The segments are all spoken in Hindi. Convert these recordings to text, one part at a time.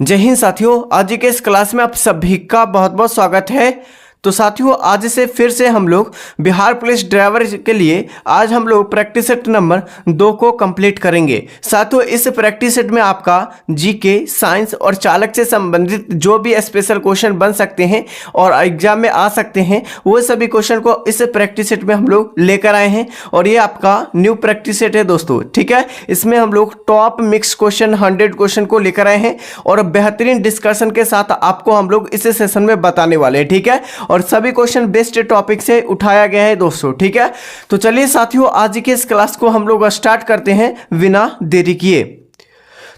जय हिंद साथियों, आज के इस क्लास में आप सभी का बहुत बहुत स्वागत है। तो साथियों, आज से फिर से हम लोग बिहार पुलिस ड्राइवर के लिए आज हम लोग प्रैक्टिस सेट नंबर 2 को कंप्लीट करेंगे। साथियों, इस प्रैक्टिस सेट में आपका जीके, साइंस और चालक से संबंधित जो भी स्पेशल क्वेश्चन बन सकते हैं और एग्जाम में आ सकते हैं, वो सभी क्वेश्चन को इस प्रैक्टिस सेट में हम लोग लेकर आए हैं। और ये आपका न्यू प्रैक्टिस सेट है दोस्तों, ठीक है। इसमें हम लोग टॉप मिक्स क्वेश्चन 100 क्वेश्चन को लेकर आए हैं और बेहतरीन डिस्कशन के साथ आपको हम लोग इस सेशन में बताने वाले हैं, ठीक है। और सभी क्वेश्चन बेस्ट टॉपिक से उठाया गया है दोस्तों, ठीक है। तो चलिए साथियों, आज के इस क्लास को हम लोग स्टार्ट करते हैं बिना देरी किए।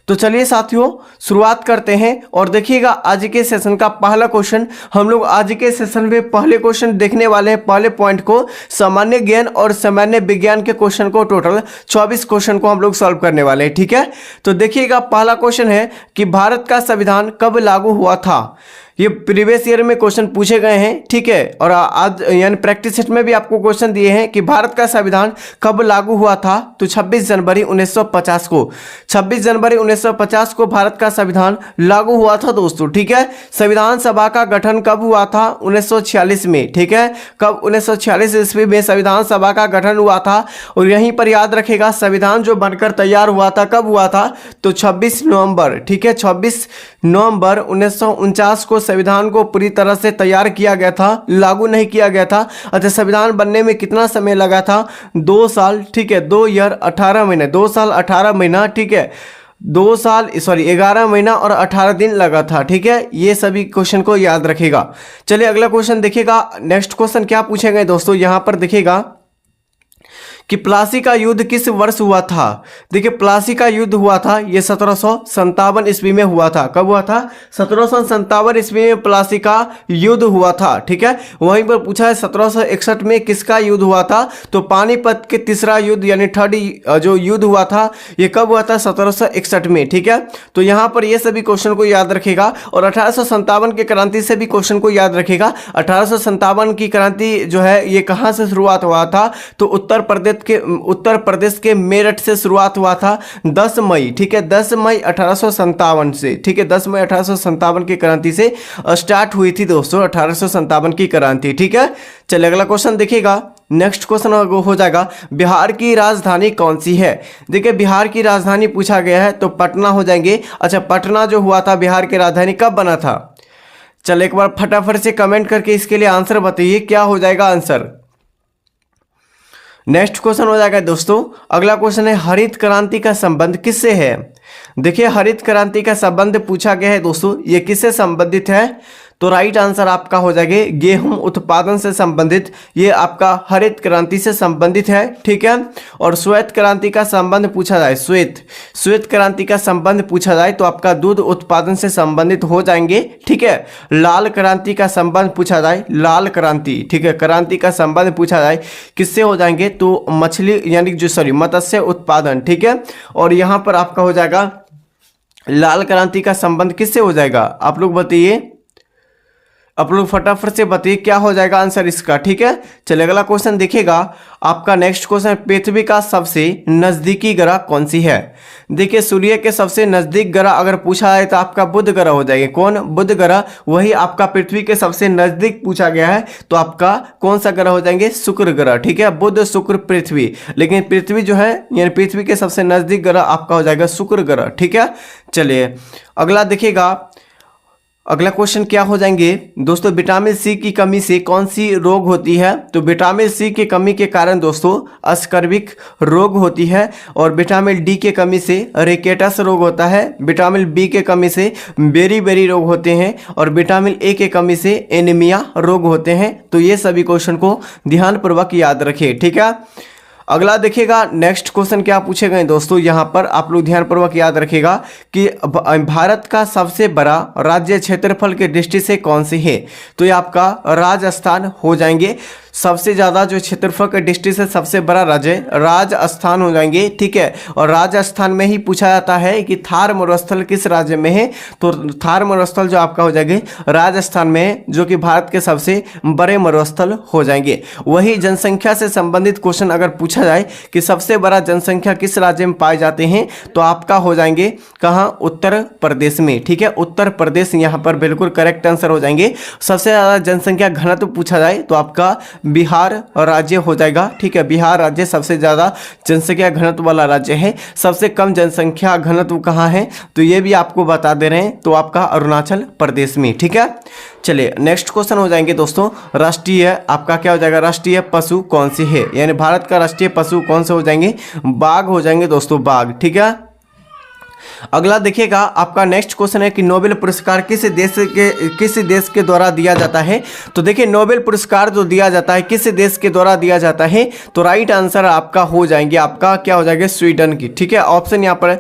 तो चलिए साथियों, शुरुआत करते हैं और देखिएगा आज के सेशन का पहला क्वेश्चन। हम लोग आज के सेशन में पहले क्वेश्चन देखने वाले हैं। पहले पॉइंट को सामान्य ज्ञान और सामान्य विज्ञान के क्वेश्चन को टोटल 24 क्वेश्चन को हम लोग सॉल्व करने वाले हैं, ठीक है। तो देखिएगा पहला क्वेश्चन है कि भारत का संविधान कब लागू हुआ था। ये प्रीवियस ईयर में क्वेश्चन पूछे गए हैं, ठीक है। और आज यानी प्रैक्टिस सेट में भी आपको क्वेश्चन दिए हैं कि भारत का संविधान कब लागू हुआ था। तो 26 जनवरी 1950 को 26 जनवरी 1950 को भारत का संविधान लागू हुआ था दोस्तों, ठीक है। संविधान सभा का गठन कब हुआ था? 1946 में, ठीक है। कब? 1946 ईस्वी में संविधान सभा का गठन हुआ था। और यहीं पर याद रखेगा संविधान जो बनकर तैयार हुआ था कब हुआ था? तो 26 नवंबर, ठीक है। 26 नवंबर 1949 को संविधान को पूरी तरह से तैयार किया गया था, लागू नहीं किया गया था। अच्छा, संविधान बनने में कितना समय लगा था? 2 साल, ठीक है। 2 ईयर 18 महीने, 2 साल 18 महीना, ठीक है। 11 महीना और 18 दिन लगा था, ठीक है। ये सभी क्वेश्चन को याद रखेगा। चलिए अगला क्वेश्चन देखिएगा। नेक्स्ट क्वेश्चन क्या पूछे गए दोस्तों, यहां पर देखिएगा कि प्लासी का युद्ध किस वर्ष हुआ था। देखिए प्लासी का युद्ध हुआ था, ये 1757 ईस्वी में हुआ था। कब हुआ था? 1757 ईस्वी में प्लासी का युद्ध हुआ था, ठीक है। वहीं पर पूछा है 1761 में किसका युद्ध हुआ था। तो पानीपत के तीसरा युद्ध यानी थर्ड जो युद्ध हुआ था, ये कब हुआ था? 1761 में, ठीक है। तो यहाँ पर ये सभी क्वेश्चन को याद रखेगा। और 1857 के क्रांति से भी क्वेश्चन को याद रखेगा। 1857 की क्रांति जो है ये कहाँ से शुरुआत हुआ था? तो उत्तर प्रदेश के मेरठ से शुरुआत हुआ था 10 मई, ठीक है। 10 मई 1857 से, ठीक है। 10 मई 1857 की क्रांति से स्टार्ट हुई थी दोस्तों, 1857 की क्रांति, ठीक है। चलिए अगला क्वेश्चन देखिएगा। नेक्स्ट क्वेश्चन हो जाएगा बिहार की राजधानी कौन सी है। देखिए बिहार की राजधानी पूछा गया है तो पटना हो जाएंगे। अच्छा, पटना जो हुआ था बिहार की राजधानी कब बना था? चलिए एक बार फटाफट से कमेंट करके इसके लिए आंसर बताइए, क्या हो जाएगा आंसर। नेक्स्ट क्वेश्चन हो जाएगा दोस्तों। अगला क्वेश्चन है हरित क्रांति का संबंध किससे है। देखिए हरित क्रांति का संबंध पूछा गया है दोस्तों, ये किससे संबंधित है? तो राइट आंसर आपका हो जाएगा गेहूं उत्पादन से संबंधित, ये आपका हरित क्रांति से संबंधित है, ठीक है। और श्वेत क्रांति का संबंध पूछा जाए, श्वेत क्रांति का संबंध पूछा जाए तो आपका दूध उत्पादन से संबंधित हो जाएंगे, ठीक है। लाल क्रांति का संबंध पूछा जाए, लाल क्रांति, ठीक है, क्रांति का संबंध पूछा जाए किससे हो जाएंगे? तो मछली यानी मत्स्य उत्पादन, ठीक है। और यहाँ पर आपका हो जाएगा लाल क्रांति का संबंध किससे हो जाएगा, आप लोग बताइए। आप लोग फटाफट से बताइए क्या हो जाएगा आंसर इसका, ठीक है। चलिए अगला क्वेश्चन देखिएगा। आपका नेक्स्ट क्वेश्चन पृथ्वी का सबसे नजदीकी ग्रह कौन सी है। देखिए सूर्य के सबसे नजदीक ग्रह अगर पूछा है तो आपका बुध ग्रह हो जाएगा। कौन? बुध ग्रह, वही आपका पृथ्वी के सबसे नजदीक पूछा गया है तो आपका कौन सा ग्रह हो जाएंगे? शुक्र ग्रह, ठीक है। बुध, शुक्र, पृथ्वी, लेकिन पृथ्वी जो है यानी पृथ्वी के सबसे नजदीक ग्रह आपका हो जाएगा शुक्र ग्रह, ठीक है। चलिए अगला देखिएगा। अगला क्वेश्चन क्या हो जाएंगे दोस्तों, विटामिन सी की कमी से कौन सी रोग होती है। तो विटामिन सी की कमी के कारण दोस्तों स्कर्विक रोग होती है। और विटामिन डी के कमी से रिकेटस रोग होता है। विटामिन बी के कमी से बेरी रोग होते हैं। और विटामिन ए के कमी से एनीमिया रोग होते हैं। तो ये सभी क्वेश्चन को ध्यानपूर्वक याद रखिए, ठीक है। अगला देखिएगा। नेक्स्ट क्वेश्चन क्या पूछे गए दोस्तों, यहाँ पर आप लोग ध्यानपूर्वक याद रखिएगा कि भारत का सबसे बड़ा राज्य क्षेत्रफल के दृष्टि से कौन सी है। तो ये आपका राजस्थान हो जाएंगे। सबसे ज़्यादा जो क्षेत्रफल के दृष्टि से सबसे बड़ा राज्य राजस्थान हो जाएंगे, ठीक है। और राजस्थान में ही पूछा जाता है कि थार मरुस्थल किस राज्य में है, तो थार मरुस्थल जो आपका हो जाएंगे राजस्थान में है, जो कि भारत के सबसे बड़े मरुस्थल हो जाएंगे। वही जनसंख्या से संबंधित क्वेश्चन अगर पूछा जाए कि सबसे बड़ा जनसंख्या किस राज्य में पाए जाते हैं, तो आपका हो जाएंगे कहाँ, उत्तर प्रदेश में, ठीक है। उत्तर प्रदेश यहाँ पर बिल्कुल करेक्ट आंसर हो जाएंगे। सबसे ज़्यादा जनसंख्या घनत्व पूछा जाए तो आपका बिहार राज्य हो जाएगा, ठीक है। बिहार राज्य सबसे ज़्यादा जनसंख्या घनत्व वाला राज्य है। सबसे कम जनसंख्या घनत्व कहाँ है, तो ये भी आपको बता दे रहे हैं, तो आपका अरुणाचल प्रदेश में, ठीक है। चलिए नेक्स्ट क्वेश्चन हो जाएंगे दोस्तों, राष्ट्रीय आपका क्या हो जाएगा, राष्ट्रीय पशु कौन सी है, यानी भारत का राष्ट्रीय पशु कौन से हो जाएंगे, बाघ हो जाएंगे दोस्तों, बाघ, ठीक है। अगला देखिएगा आपका नेक्स्ट क्वेश्चन है कि नोबेल पुरस्कार किस देश के द्वारा दिया जाता है। तो देखिए नोबेल पुरस्कार जो दिया जाता है किस देश के द्वारा दिया जाता है, तो राइट आंसर आपका हो जाएंगे, आपका क्या हो जाएगा, स्वीडन की, ठीक है। ऑप्शन यहाँ पर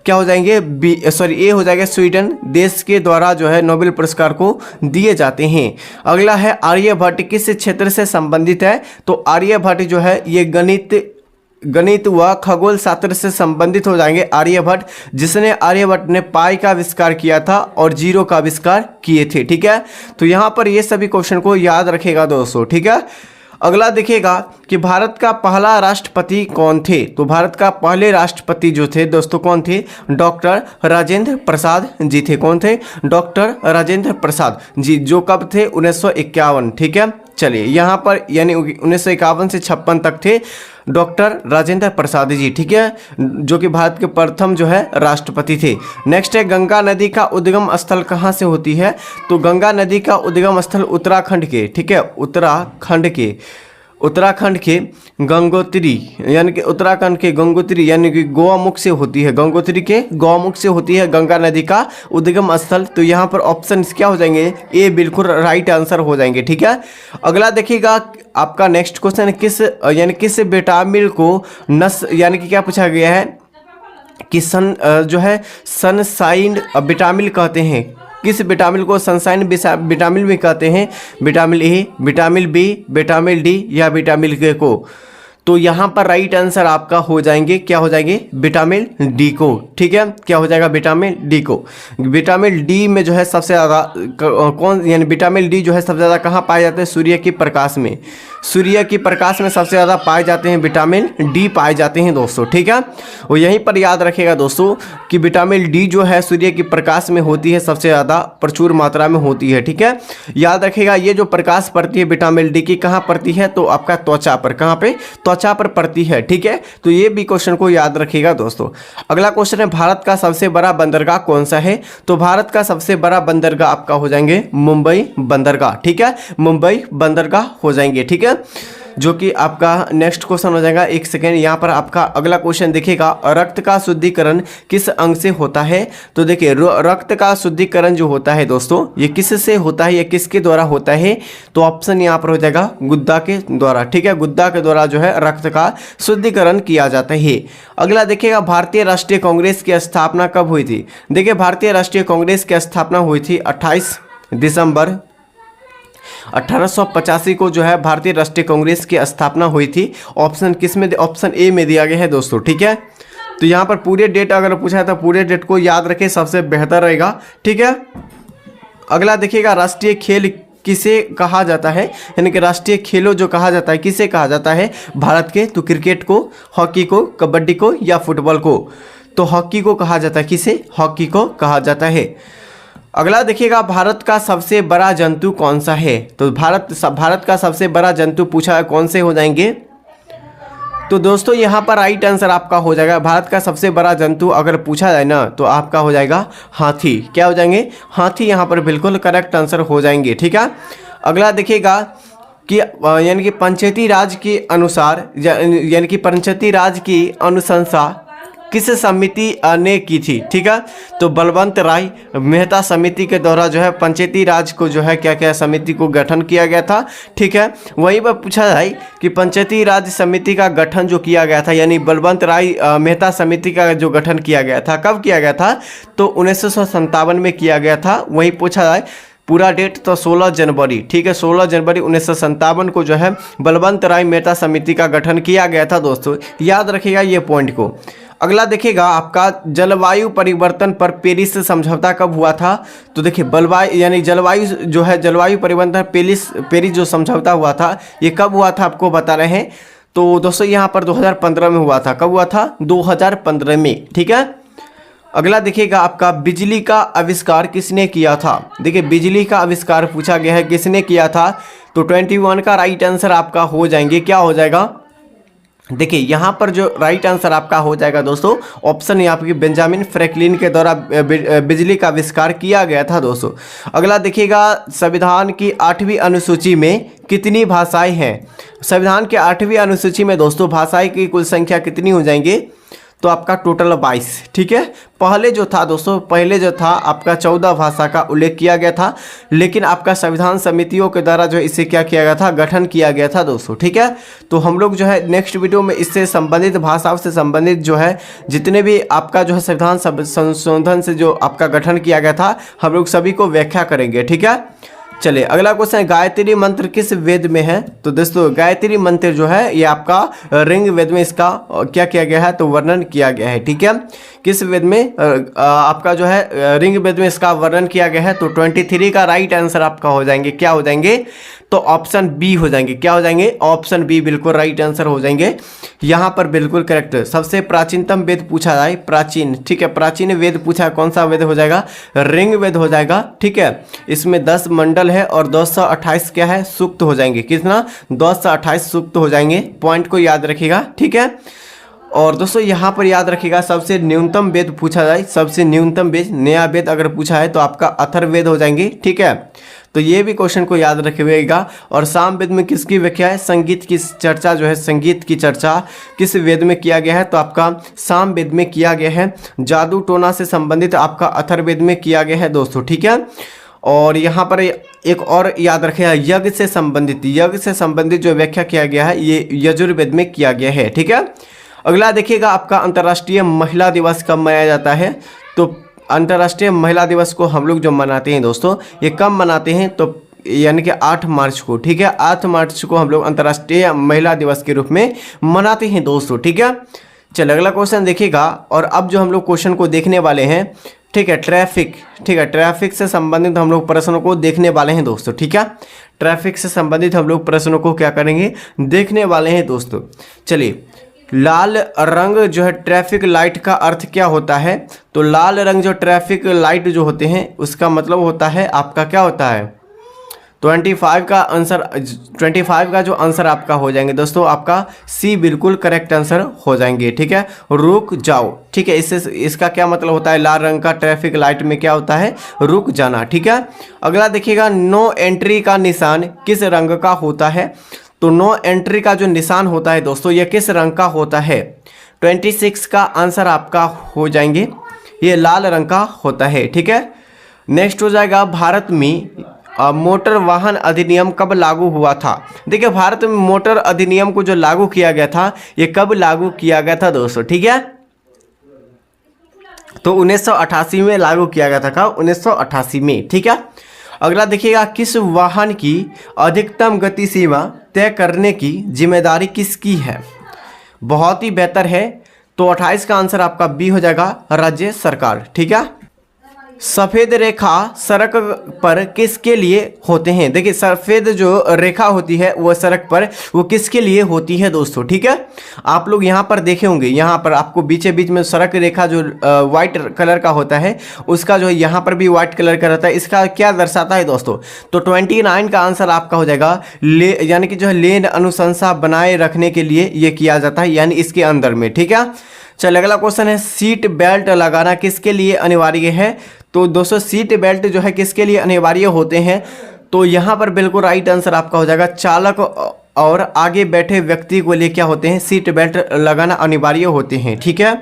क्या हो जाएंगे, ए हो जाएगा, स्वीडन देश के द्वारा जो है नोबेल पुरस्कार को दिए जाते हैं। अगला है आर्यभट्ट किस क्षेत्र से संबंधित है, तो आर्यभट्ट जो है ये गणित व खगोल शास्त्र से संबंधित हो जाएंगे। आर्यभट्ट, जिसने आर्यभट्ट ने पाई का आविष्कार किया था और जीरो का आविष्कार किए थे, ठीक है। तो यहाँ पर ये सभी क्वेश्चन को याद रखेगा दोस्तों, ठीक है। अगला देखिएगा कि भारत का पहला राष्ट्रपति कौन थे, तो भारत का पहले राष्ट्रपति जो थे दोस्तों कौन थे, डॉक्टर राजेंद्र प्रसाद जी थे। कौन थे, डॉक्टर राजेंद्र प्रसाद जी, जो कब थे, 1951, ठीक है। चलिए यहाँ पर यानी 1951 से 56 तक थे डॉक्टर राजेंद्र प्रसाद जी, ठीक है, जो कि भारत के प्रथम जो है राष्ट्रपति थे। नेक्स्ट है गंगा नदी का उद्गम स्थल कहाँ से होती है, तो गंगा नदी का उद्गम स्थल उत्तराखंड के, ठीक है, उत्तराखंड के गंगोत्री यानी कि उत्तराखंड के गंगोत्री यानी कि गौमुख से होती है, गंगोत्री के गौमुख से होती है गंगा नदी का उद्गम स्थल। तो यहाँ पर ऑप्शन क्या हो जाएंगे, ए बिल्कुल राइट आंसर हो जाएंगे, ठीक है। अगला देखिएगा आपका नेक्स्ट क्वेश्चन किस विटामिन को यानी कि क्या पूछा गया है कि सनशाइन विटामिन कहते हैं, किस विटामिन को सनशाइन विटामिन भी कहते हैं, vitamin A, vitamin B, vitamin D या विटामिन के को। तो यहाँ पर राइट आंसर आपका हो जाएंगे, क्या हो जाएंगे, विटामिन डी को, ठीक है। क्या हो जाएगा, विटामिन डी को। विटामिन डी में जो है सबसे ज़्यादा कौन, यानी विटामिन डी जो है सबसे ज़्यादा कहाँ पाए जाते हैं, सूर्य की प्रकाश में, सूर्य की प्रकाश में सबसे ज़्यादा पाए जाते हैं विटामिन डी पाए जाते हैं दोस्तों, ठीक है। और यहीं पर याद रखेगा दोस्तों कि विटामिन डी जो है सूर्य की प्रकाश में होती है, सबसे ज़्यादा प्रचुर मात्रा में होती है, ठीक है। याद रखेगा ये जो प्रकाश पड़ती है विटामिन डी की कहाँ पड़ती है, तो आपका त्वचा पर, कहाँ पे, त्वचा पर पड़ती है, ठीक है। तो ये भी क्वेश्चन को याद रखिएगा दोस्तों। अगला क्वेश्चन है भारत का सबसे बड़ा बंदरगाह कौन सा है, तो भारत का सबसे बड़ा बंदरगाह आपका हो जाएंगे मुंबई बंदरगाह, ठीक है, मुंबई बंदरगाह हो जाएंगे, ठीक है, जो कि आपका नेक्स्ट क्वेश्चन हो जाएगा। एक सेकेंड, यहाँ पर आपका अगला क्वेश्चन देखिएगा, रक्त का शुद्धिकरण किस अंग से होता है, तो देखिए रक्त का शुद्धिकरण जो होता है दोस्तों ये किस से होता है, ये किसके द्वारा होता है, तो ऑप्शन यहाँ पर हो जाएगा गुद्दा के द्वारा, ठीक है, गुद्दा के द्वारा जो है रक्त का शुद्धिकरण किया जाता है। अगला देखिएगा भारतीय राष्ट्रीय कांग्रेस की स्थापना कब हुई थी, देखिए भारतीय राष्ट्रीय कांग्रेस की स्थापना हुई थी 28 दिसंबर 1885 को जो है भारतीय राष्ट्रीय कांग्रेस की स्थापना हुई थी। ऑप्शन किस में, ऑप्शन ए में दिया गया है दोस्तों, ठीक है। तो यहाँ पर पूरे डेट अगर पूछा है तो पूरे डेट को याद रखें, सबसे बेहतर रहेगा, ठीक है। अगला देखिएगा राष्ट्रीय खेल किसे कहा जाता है, यानी कि राष्ट्रीय खेलों जो कहा जाता है किसे कहा जाता है भारत के, तो क्रिकेट को, हॉकी को, कबड्डी को या फुटबॉल को, तो हॉकी को कहा जाता है, किसे, हॉकी को कहा जाता है। अगला देखिएगा भारत का सबसे बड़ा जंतु कौन सा है, तो भारत का सबसे बड़ा जंतु पूछा है कौन से हो जाएंगे, तो दोस्तों यहाँ पर राइट आंसर आपका हो जाएगा, भारत का सबसे बड़ा जंतु अगर पूछा जाए ना तो आपका हो जाएगा हाथी, क्या हो जाएंगे, हाथी यहाँ पर बिल्कुल करेक्ट आंसर हो जाएंगे, ठीक है। अगला देखिएगा कि यानी कि पंचायती राज के अनुसार यानी कि पंचायती राज की अनुशंसा किस समिति ने की थी, ठीक है, तो बलवंत राय मेहता समिति के द्वारा जो है पंचायती राज को जो है क्या क्या समिति को गठन किया गया था, ठीक है। वहीं पर पूछा जाए कि पंचायती राज समिति का गठन जो किया गया था यानी बलवंत राय मेहता समिति का जो गठन किया गया था कब किया गया था, तो 1957 में किया गया था। वहीं पूछा जाए पूरा डेट तो 16 जनवरी, ठीक है, 16 जनवरी 1957 को जो है बलवंत राय मेहता समिति का गठन किया गया था दोस्तों, याद रखिएगा ये पॉइंट को। अगला देखिएगा आपका जलवायु परिवर्तन पर पेरिस समझौता कब हुआ था। तो देखिए जलवायु जो है जलवायु परिवर्तन पेरिस जो समझौता हुआ था ये कब हुआ था आपको बता रहे हैं। तो दोस्तों यहाँ पर 2015 में हुआ था। कब हुआ था? 2015 में, ठीक है। अगला देखिएगा आपका बिजली का आविष्कार किसने किया था। देखिए बिजली का आविष्कार पूछा गया है किसने किया था, तो 21 का राइट आंसर आपका हो जाएंगे, क्या हो जाएगा, देखिए यहाँ पर जो राइट आंसर आपका हो जाएगा दोस्तों ऑप्शन यहाँ पर बेंजामिन फ्रैंकलिन के द्वारा बिजली का आविष्कार किया गया था दोस्तों। अगला देखिएगा संविधान की 8वीं अनुसूची में कितनी भाषाएं हैं। संविधान के 8वीं अनुसूची में दोस्तों भाषाएं की कुल संख्या कितनी हो जाएंगे, तो आपका टोटल 22, ठीक है। पहले जो था दोस्तों आपका 14 भाषा का उल्लेख किया गया था, लेकिन आपका संविधान समितियों के द्वारा जो इसे क्या किया गया था, गठन किया गया था दोस्तों, ठीक है। तो हम लोग जो है नेक्स्ट वीडियो में इससे संबंधित भाषाओं से संबंधित जो है जितने भी आपका जो है संविधान संशोधन से जो आपका गठन किया गया था हम लोग सभी को व्याख्या करेंगे, ठीक है। चलिए अगला क्वेश्चन है गायत्री मंत्र किस वेद में है। तो दोस्तों गायत्री मंत्र जो है ये आपका ऋग वेद में इसका क्या किया गया है, तो वर्णन किया गया है, ठीक है। किस वेद में आपका जो है ऋग वेद में इसका वर्णन किया गया है। तो 23 का राइट आंसर आपका हो जाएंगे, क्या हो जाएंगे, तो ऑप्शन बी हो जाएंगे, क्या हो जाएंगे, ऑप्शन बी बिल्कुल राइट आंसर हो जाएंगे यहाँ पर, बिल्कुल करेक्ट। सबसे प्राचीनतम वेद पूछा जाए, प्राचीन, ठीक है, प्राचीन वेद पूछा, कौन सा वेद हो जाएगा, ऋग वेद हो जाएगा, ठीक है। इसमें 10 मंडल है और 228 क्या है, सूक्त हो जाएंगे, कितना, 228 सूक्त हो जाएंगे, पॉइंट को याद रखिएगा, ठीक है। और दोस्तों यहाँ पर याद रखिएगा सबसे न्यूनतम वेद पूछा जाए, सबसे न्यूनतम वेद, नया वेद अगर पूछा है तो आपका अथर्ववेद हो जाएंगे, ठीक है। तो ये भी क्वेश्चन को याद रखिएगा। और सामवेद में किसकी व्याख्या है, संगीत की चर्चा जो है, संगीत की चर्चा किस वेद में किया गया है, तो आपका सामवेद में किया गया है। जादू टोना से संबंधित आपका अथर्ववेद में किया गया है दोस्तों, ठीक है। और यहाँ पर एक और याद रखिएगा यज्ञ से संबंधित जो व्याख्या किया गया है ये यजुर्वेद में किया गया है, ठीक है। अगला देखिएगा आपका अंतर्राष्ट्रीय महिला दिवस कब मनाया जाता है। तो अंतर्राष्ट्रीय महिला दिवस को हम लोग जो मनाते हैं दोस्तों ये कब मनाते हैं, तो यानी कि 8 मार्च को, ठीक है, 8 मार्च को हम लोग अंतर्राष्ट्रीय महिला दिवस के रूप में मनाते हैं दोस्तों, ठीक है। चलिए अगला क्वेश्चन देखिएगा। और अब जो हम लोग क्वेश्चन को देखने वाले हैं, ठीक है, ट्रैफिक, ठीक है, ट्रैफिक से संबंधित हम लोग प्रश्नों को देखने वाले हैं दोस्तों, ठीक है। ट्रैफिक से संबंधित हम लोग प्रश्नों को क्या करेंगे, देखने वाले हैं दोस्तों। चलिए लाल रंग जो है ट्रैफिक लाइट का अर्थ क्या होता है। तो लाल रंग जो ट्रैफिक लाइट जो होते हैं उसका मतलब होता है आपका क्या होता है, 25 का जो आंसर आपका हो जाएंगे दोस्तों आपका सी बिल्कुल करेक्ट आंसर हो जाएंगे, ठीक है, रुक जाओ, ठीक है। इससे इसका क्या मतलब होता है, लाल रंग का ट्रैफिक लाइट में क्या होता है, रुक जाना, ठीक है। अगला देखिएगा नो एंट्री का निशान किस रंग का होता है। तो नो एंट्री का जो निशान होता है दोस्तों ये किस रंग का होता है, 26 का आंसर आपका हो जाएंगे, ये लाल रंग का होता है, ठीक है। नेक्स्ट हो जाएगा भारत में मोटर वाहन अधिनियम कब लागू हुआ था। देखिए भारत में मोटर अधिनियम को जो लागू किया गया था ये कब लागू किया गया था दोस्तों, ठीक है। तो 1988 में लागू किया गया था, कब, 1988 में, ठीक है। अगला देखिएगा किस वाहन की अधिकतम गति सीमा तय करने की जिम्मेदारी किसकी है। बहुत ही बेहतर है, तो 28 का आंसर आपका बी हो जाएगा, राज्य सरकार, ठीक है। सफ़ेद रेखा सड़क पर किसके लिए होते हैं। देखिए सफ़ेद जो रेखा होती है वो सड़क पर वो किसके लिए होती है दोस्तों, ठीक है। आप लोग यहाँ पर देखे होंगे, यहाँ पर आपको बीचे बीच में सड़क रेखा जो वाइट कलर का होता है उसका जो यहाँ पर भी वाइट कलर का रहता है, इसका क्या दर्शाता है दोस्तों। तो 29 का आंसर आपका हो जाएगा यानी कि जो है लेन अनुशंसा बनाए रखने के लिए ये किया जाता है, यानी इसके अंदर में, ठीक है। चलिए अगला क्वेश्चन है सीट बेल्ट लगाना किसके लिए अनिवार्य है। तो दोस्तों सीट बेल्ट जो है किसके लिए अनिवार्य होते हैं। तो यहाँ पर बिल्कुल राइट आंसर आपका हो जाएगा चालक और आगे बैठे व्यक्ति को लिए क्या होते हैं, सीट बेल्ट लगाना अनिवार्य होते हैं, ठीक है।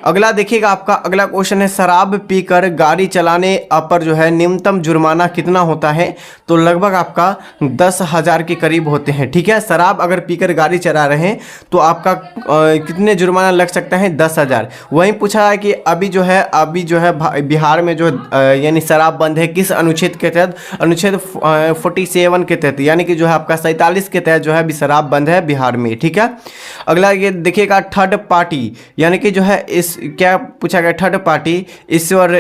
अगला देखिएगा, आपका अगला क्वेश्चन है शराब पीकर गाड़ी चलाने पर जो है न्यूनतम जुर्माना कितना होता है? तो लगभग आपका 10,000 के करीब होते हैं। ठीक है, शराब अगर पीकर गाड़ी चला रहे हैं तो आपका कितने जुर्माना लग सकता है? 10,000। वहीं पूछा है कि अभी जो है बिहार में जो यानी शराब बंद है किस अनुच्छेद के तहत? अनुच्छेद 47 के तहत, यानी कि जो है आपका 47 के तहत जो है अभी शराब बंद है बिहार में। ठीक है, अगला ये देखिएगा थर्ड पार्टी, यानी कि जो है इस क्या पूछा गया? थर्ड पार्टी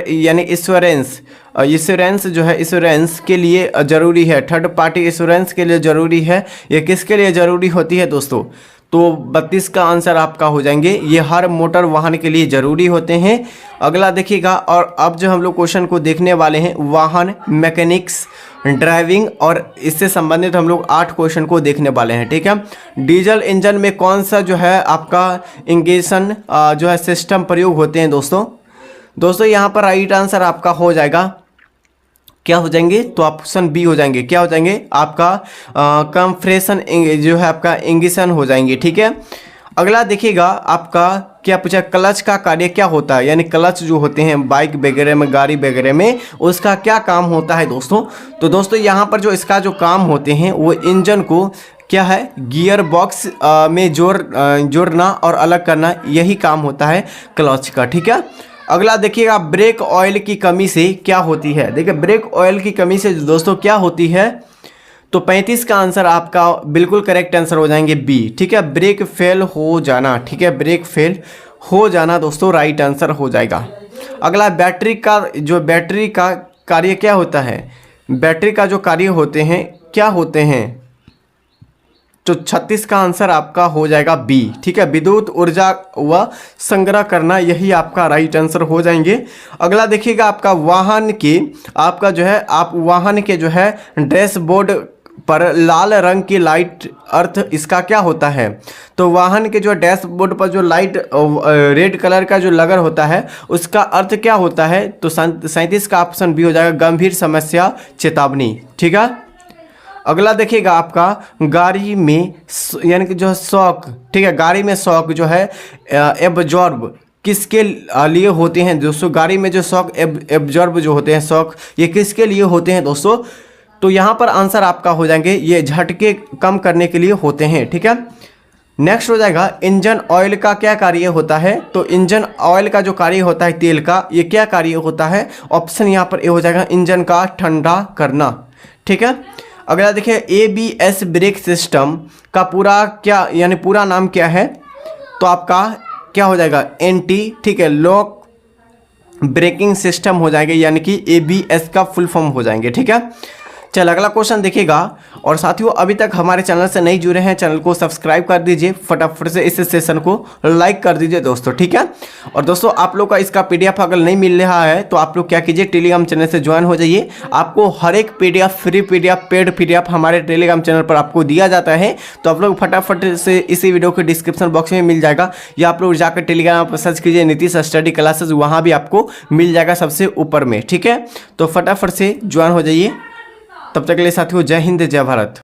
यानी इंश्योरेंस जो है इंश्योरेंस के लिए ज़रूरी है। थर्ड पार्टी इंश्योरेंस के लिए ज़रूरी है। ये किसके लिए ज़रूरी होती है दोस्तों? तो 32 का आंसर आपका हो जाएंगे, ये हर मोटर वाहन के लिए ज़रूरी होते हैं। अगला देखिएगा, और अब जो हम लोग क्वेश्चन को देखने वाले हैं वाहन मैकेनिक्स ड्राइविंग, और इससे संबंधित हम लोग 8 क्वेश्चन को देखने वाले हैं। ठीक है, डीजल इंजन में कौन सा जो है आपका इंजेक्शन जो है सिस्टम प्रयोग होते हैं दोस्तों यहाँ पर राइट आंसर आपका हो जाएगा, क्या हो जाएंगे? तो ऑप्शन बी हो जाएंगे। क्या हो जाएंगे? आपका कंप्रेशन जो है आपका इंजेक्शन हो जाएंगे। ठीक है, अगला देखिएगा, आपका क्या पूछा? क्लच का कार्य क्या होता है? यानी क्लच जो होते हैं बाइक वगैरह में, गाड़ी वगैरह में, उसका क्या काम होता है दोस्तों? तो दोस्तों यहाँ पर जो इसका जो काम होते हैं वो इंजन को क्या है, गियर बॉक्स में जोड़ना और अलग करना, यही काम होता है क्लच का। ठीक है, अगला देखिएगा, ब्रेक ऑयल की कमी से क्या होती है? देखिए ब्रेक ऑयल की कमी से दोस्तों क्या होती है? तो 35 का आंसर आपका बिल्कुल करेक्ट आंसर हो जाएंगे बी। ठीक है, ब्रेक फेल हो जाना। ठीक है, ब्रेक फेल हो जाना दोस्तों राइट आंसर हो जाएगा। अगला बैटरी का कार्य क्या होता है? बैटरी का जो कार्य होते हैं क्या होते हैं? तो 36 का आंसर आपका हो जाएगा बी। ठीक है, विद्युत ऊर्जा व संग्रह करना, यही आपका राइट आंसर हो जाएंगे। अगला देखिएगा, आपका वाहन के जो है डैशबोर्ड पर लाल रंग की लाइट अर्थ इसका क्या होता है? तो वाहन के जो डैशबोर्ड पर जो लाइट रेड कलर का जो लगर होता है उसका अर्थ क्या होता है? तो 37 का ऑप्शन बी हो जाएगा, गंभीर समस्या चेतावनी। ठीक है, अगला देखिएगा, आपका गाड़ी में यानी कि जो शॉक, ठीक है, गाड़ी में शॉक जो है एब्जॉर्ब किसके लिए होते हैं दोस्तों? गाड़ी में जो शॉक एब्जॉर्ब जो होते हैं शॉक, ये किसके लिए होते हैं दोस्तों? तो यहाँ पर आंसर आपका हो जाएंगे, ये झटके कम करने के लिए होते हैं। ठीक है, नेक्स्ट हो जाएगा, इंजन ऑयल का क्या कार्य होता है? तो इंजन ऑयल का जो कार्य होता है तेल का, ये क्या कार्य होता है? ऑप्शन यहाँ पर ए हो जाएगा, इंजन का ठंडा करना। ठीक है, अगला देखिए, ABS ब्रेक सिस्टम का पूरा नाम क्या है? तो आपका क्या हो जाएगा? NT। ठीक है, लॉक ब्रेकिंग सिस्टम हो जाएंगे, यानी कि ABS का फुल फॉर्म हो जाएंगे। ठीक है, चल अगला क्वेश्चन देखिएगा, और साथियों अभी तक हमारे चैनल से नहीं जुड़े हैं, चैनल को सब्सक्राइब कर दीजिए, फटाफट से इस सेशन को लाइक कर दीजिए दोस्तों। ठीक है, और दोस्तों आप लोग का इसका PDF अगर नहीं मिल रहा है तो आप लोग क्या कीजिए, टेलीग्राम चैनल से ज्वाइन हो जाइए। आपको हर एक PDF, free PDF, paid PDF हमारे टेलीग्राम चैनल पर आपको दिया जाता है। तो आप लोग फटाफट से इसी वीडियो के डिस्क्रिप्शन बॉक्स में मिल जाएगा, या आप लोग जाकर टेलीग्राम पर सर्च कीजिए नीतीश स्टडी क्लासेस, वहाँ भी आपको मिल जाएगा सबसे ऊपर में। ठीक है, तो फटाफट से ज्वाइन हो जाइए। तब तक के लिए साथियों जय हिंद जय भारत।